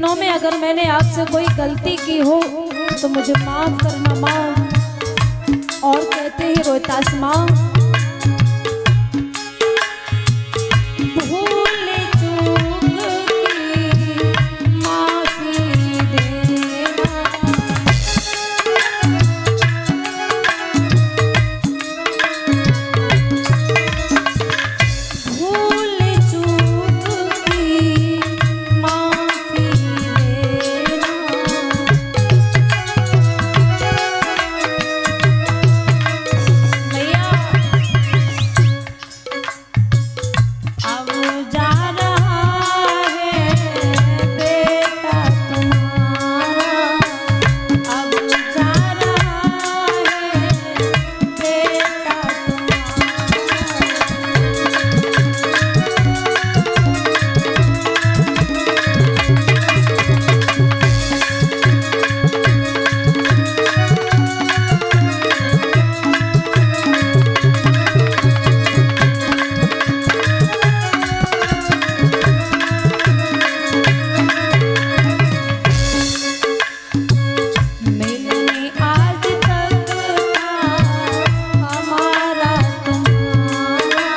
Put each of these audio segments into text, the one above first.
दिनों में अगर मैंने आपसे कोई गलती की हो तो मुझे माफ करना माँ। और कहते हैं रोहितास माँ, भूल चूक की माफी देना। भूल चूक की माफी देना। भैया अब जा रहा है बेटा तुम्हारा, अब जा रहा है बेटा मिलने आज तक था हमारा तुम्हारा,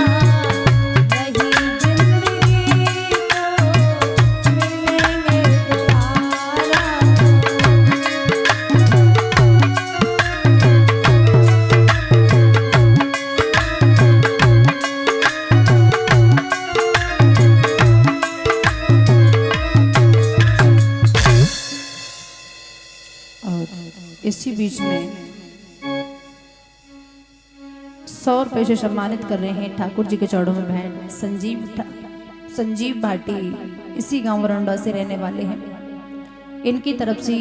वही जिंदगी तो मिलेंगे दोबारा। और इसी बीच में 100 रुपये से सम्मानित कर रहे हैं ठाकुर जी के चरणों में बहन संजीव भाटी, इसी गांव वरंडा से रहने वाले हैं। इनकी तरफ से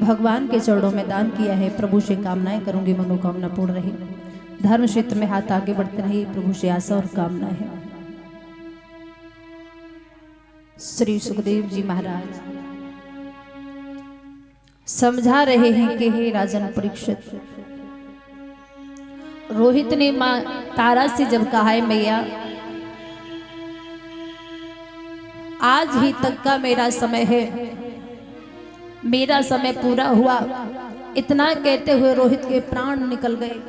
भगवान के चरणों में दान किया है। प्रभु से कामनाएं करूंगी मनोकामना पूर्ण रहे। धर्म क्षेत्र में हाथ आगे बढ़ते रहे, प्रभु से आशा और कामना है। श्री सुखदेव जी महाराज समझा रहे हैं कि हे राजन परीक्षित, रोहित ने मां तारा से जब कहा है मैया आज ही तक का मेरा समय है, मेरा समय पूरा हुआ, इतना कहते हुए रोहित के प्राण निकल गए।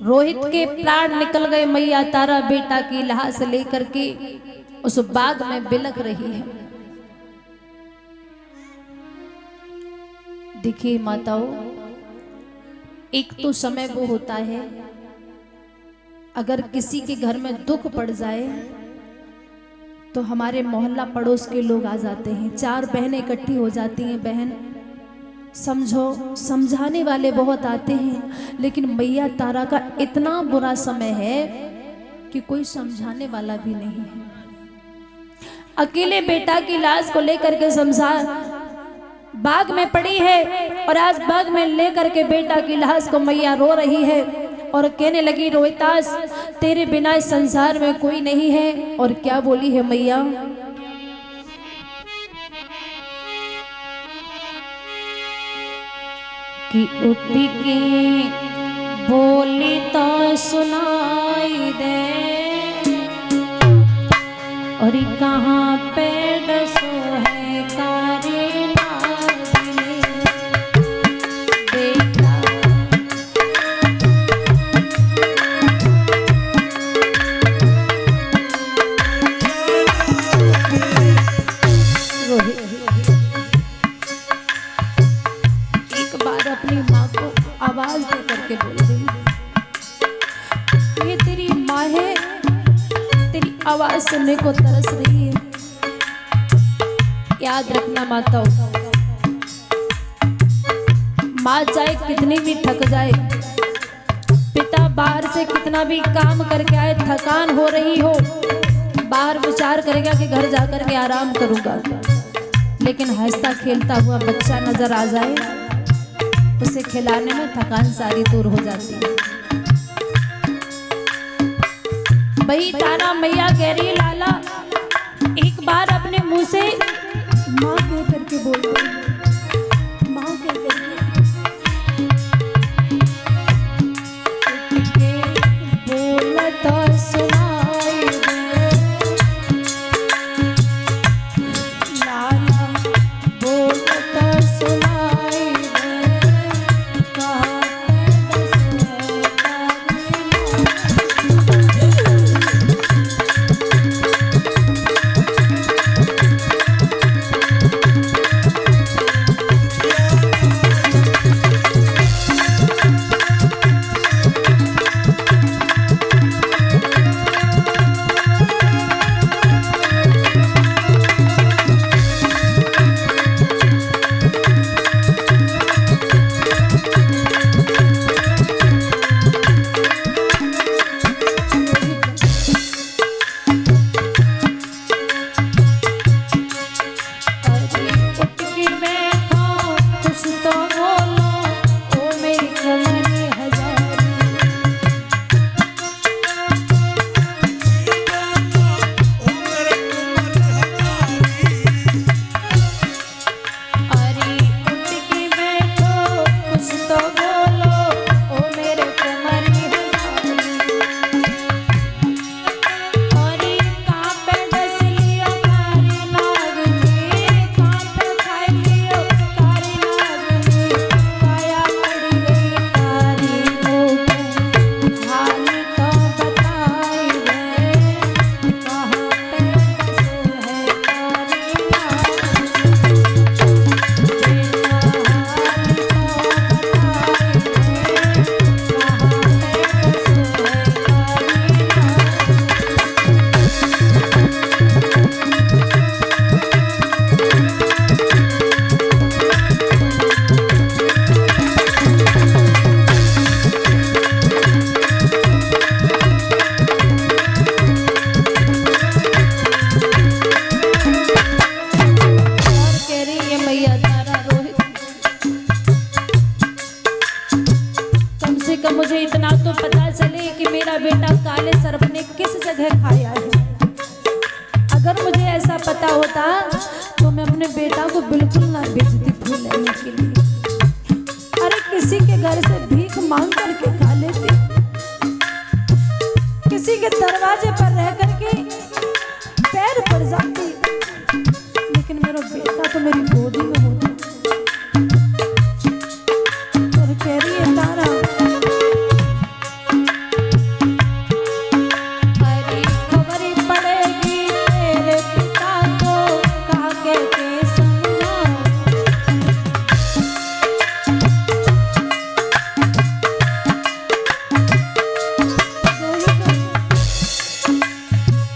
रोहित के प्राण निकल गए। मैया तारा बेटा की लाश लेकर के उस बाग में बिलख रही है। देखिए माताओं, एक तो समय वो होता है अगर किसी के घर में दुख पड़ जाए तो हमारे मोहल्ला पड़ोस के लोग आ जाते हैं, 4 बहनें इकट्ठी हो जाती हैं, बहन समझो, समझाने वाले बहुत आते हैं। लेकिन मैया तारा का इतना बुरा समय है कि कोई समझाने वाला भी नहीं है। अकेले बेटा की लाश को लेकर के शमशान बाग में पड़ी है और आज बाग में लेकर के बेटा की लाश को मैया रो रही है और कहने लगी रोहितास तेरे बिना इस संसार में कोई नहीं है। और क्या बोली है मैया, कि उठी की बोली तो सुनाई दे और कहाँ पे डसो है कारी नागिनी बेटा। एक बार अपनी माँ को आवाज दे करके बोल रही, ये तेरी माँ है, तेरी आवाज सुनने को तरस रही है। याद रखना माताओं, माँ चाहे कितनी भी थक जाए, पिता बाहर से कितना भी काम करके आए, थकान हो रही हो, बाहर विचार करेगा कि घर जाकर के आराम करूंगा, लेकिन हंसता खेलता हुआ बच्चा नजर आ जाए, उसे खिलाने में थकान सारी दूर हो जाती है। वही तारा मैया कह रही लाला, एक बार अपने मुंह से माँ कह करके बोल दो, माँ कह करके बोला सर्प ने किस जगह खाया है। अगर मुझे ऐसा पता होता तो मैं अपने बेटा को बिल्कुल ना भेजती फूल लेने के लिए। अरे किसी के घर से भीख मांग करके खा लेती, किसी के दरवाजे पर रह करके पैर पड़ जाती, लेकिन मेरा बेटा तो मेरी गोदी में होता। और कह रही है तारा, अरे खबर पड़ेगी तेरे पिता को, कहा के समझाओ।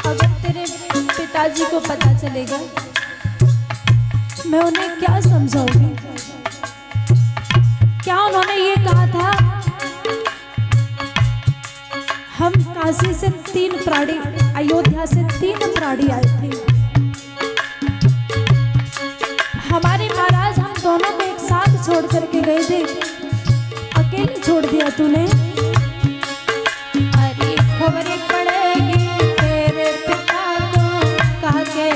अगर तेरे पिताजी को पता चलेगा मैं उन्हें क्या समझाऊंगी। क्या उन्होंने ये कहा था, हम काशी से 3 प्राणी, अयोध्या से 3 प्राणी आए थे। हमारे महाराज हम दोनों को एक साथ छोड़ करके गए थे, अकेले छोड़ दिया तूने। अरे खबर पड़ेगी तेरे पिता को, कहा के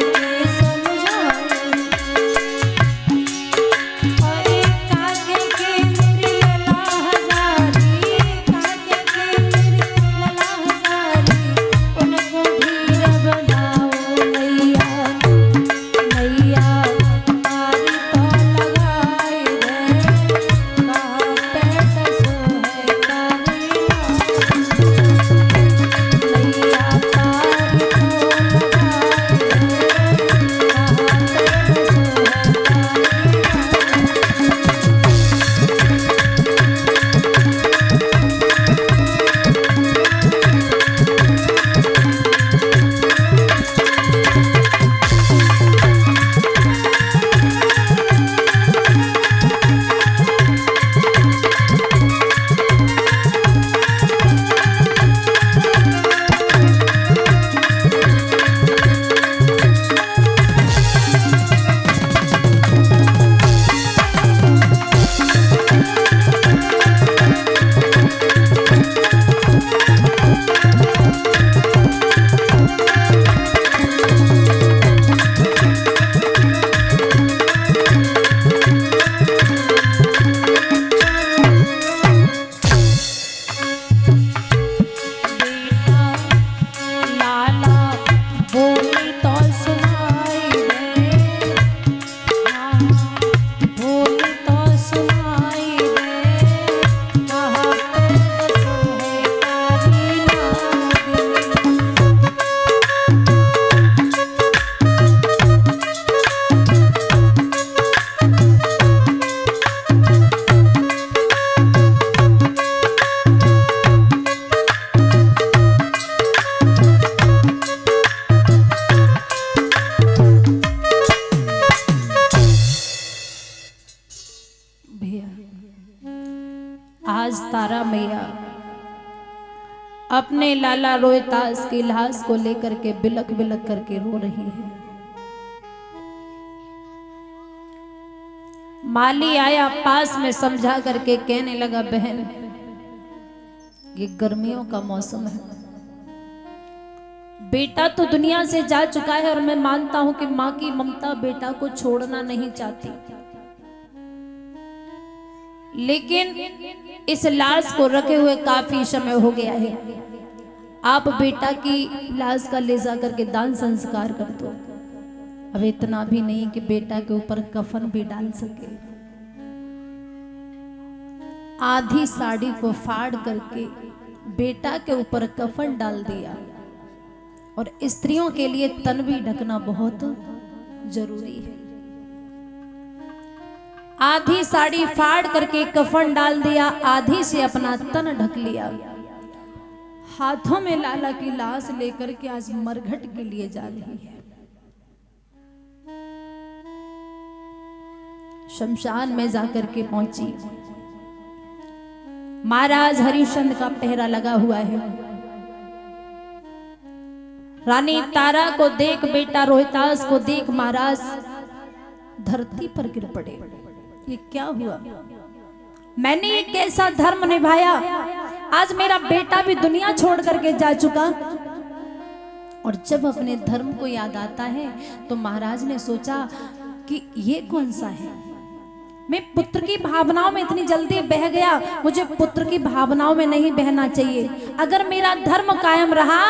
आज तारा मैया अपने लाला रोहितास की लाश को लेकर के बिलक बिलक करके रो रही है। माली आया पास में, समझा करके कहने लगा, बहन ये गर्मियों का मौसम है, बेटा तो दुनिया से जा चुका है और मैं मानता हूं कि मां की ममता बेटा को छोड़ना नहीं चाहती, लेकिन इस लाश को रखे हुए काफी समय हो गया है। आप बेटा की लाश का ले जा करके दान संस्कार कर दो। अब इतना भी नहीं कि बेटा के ऊपर कफन भी डाल सके। आधी साड़ी को फाड़ करके बेटा के ऊपर कफन डाल दिया। और स्त्रियों के लिए तन भी ढकना बहुत जरूरी है। आधी साड़ी फाड़ करके कफन डाल दिया, आधी से अपना तन ढक लिया। हाथों में लाला की लाश लेकर के आज मरघट के लिए जा रही है। शमशान में जाकर के पहुंची। महाराज हरिश्चंद्र का पहरा लगा हुआ है। रानी तारा को देख, बेटा रोहितास को देख महाराज धरती पर गिर पड़े। ये क्या हुआ? मैंने एक ऐसा धर्म निभाया, आज मेरा बेटा भी दुनिया छोड़ करके जा चुका। और जब अपने धर्म को याद आता है तो महाराज ने सोचा कि ये कौन सा है, मैं पुत्र की भावनाओं में इतनी जल्दी बह गया, मुझे पुत्र की भावनाओं में नहीं बहना चाहिए। अगर मेरा धर्म कायम रहा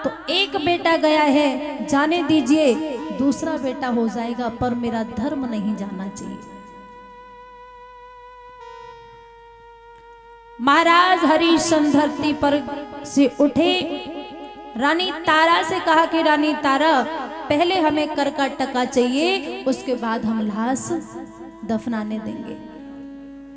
तो एक बेटा गया है, जाने दीजिए, दूसरा बेटा हो जाएगा, पर मेरा धर्म नहीं जाना चाहिए। महाराज हरिश्चंद्र धरती पर से उठे, रानी तारा से कहा कि रानी तारा, पहले हमें कर का टका चाहिए, उसके बाद हम लाश दफनाने देंगे।